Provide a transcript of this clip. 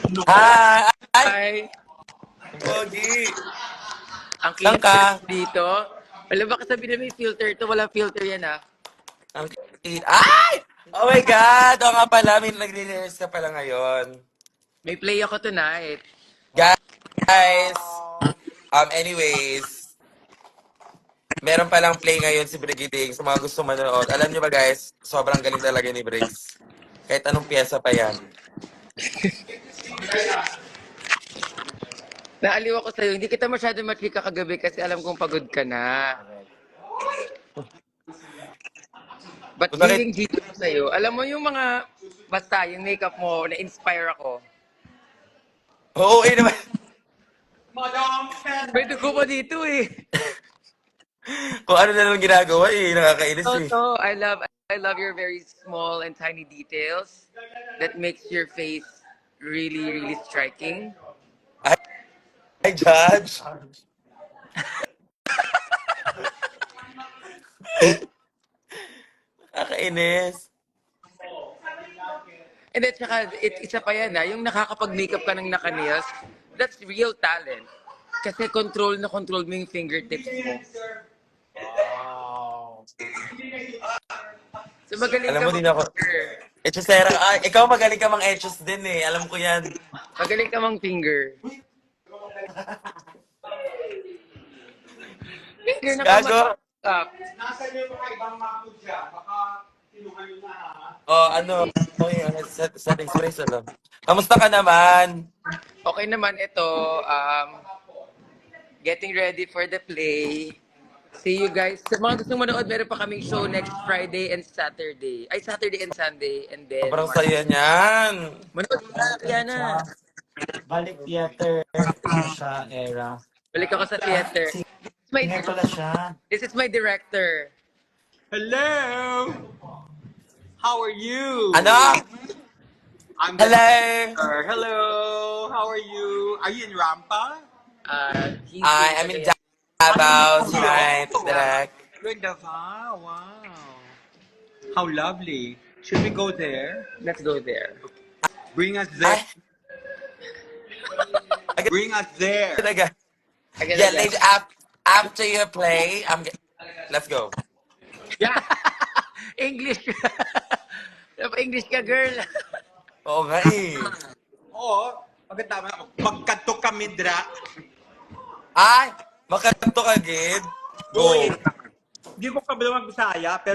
Hi! Ay! Hi! Pogi! Ang Saan cute ka? dito. Alam ba kasabi na may filter to? Walang filter yan ah. Ang cute. Ay! Oh my God! Oo nga pala, may nagre-rehearse ka pala ngayon. May play ako tonight. Guys, anyways, meron palang play ngayon si Brigiding sa mga gusto manood. Alam niyo ba guys, sobrang galing talaga ni Briggs. Kahit anong piyesa pa yan. Naaliw ako sa'yo. Hindi kita masyado machika kagabi kasi alam kong pagod ka na. But Kung bakit, feeling dito ko sa'yo, alam mo yung mga, basta yung makeup mo, na-inspire ako. oo, naman. Pwede ko pa dito eh. Kung ano na naman ginagawa nakakainis eh. So, I love your very small and tiny details that makes your face really, really striking. Ay, Judge! Nakakainis. And then, tsaka, isa pa yan yung nakakapag-makeup ka ng naka-nails, that's real talent. Kasi control na control mo yung fingertips mo. So, magaling Alam ka mo din ako, mag-finger. Echosera, ikaw magaling ka mang etchos din eh. Alam ko yan. Magaling ka mang-finger. Finger na ka Gago. mag-up. Nasaan yung mga ibang MacBook dyan? Baka kinuha nyo na ha? Okay, settings brace, alam. Kamusta ka naman? Okay naman ito. Getting ready for the play. See you guys. Sa mga gustong manood, meron pa kaming show next Friday and Saturday. Ay, Saturday and Sunday. And then, Sobrang saya niyan. manood ka, Kiana. Balik theater, ano siya, era. Balik ako sa theater. Singer pala siya. This is my director. Hello! How are you? Ano? I'm the Hello? director. Hello! How are you? Are you in Rampa? He's I'm in Davao tonight, direct. You're in Davao. Wow. How lovely. Should we go there? Let's go there. Bring us Ay, there. Bring us there. talaga. Again, Yeah, again. later, after your play, let's go. Yeah. English. English ka, girl. Oo nga eh. Oo. Magkatama ako. Magkanto kami, Dra. Ay, makanto ka, Gid. Go. Hindi ko kabila mag-Bisaya, pero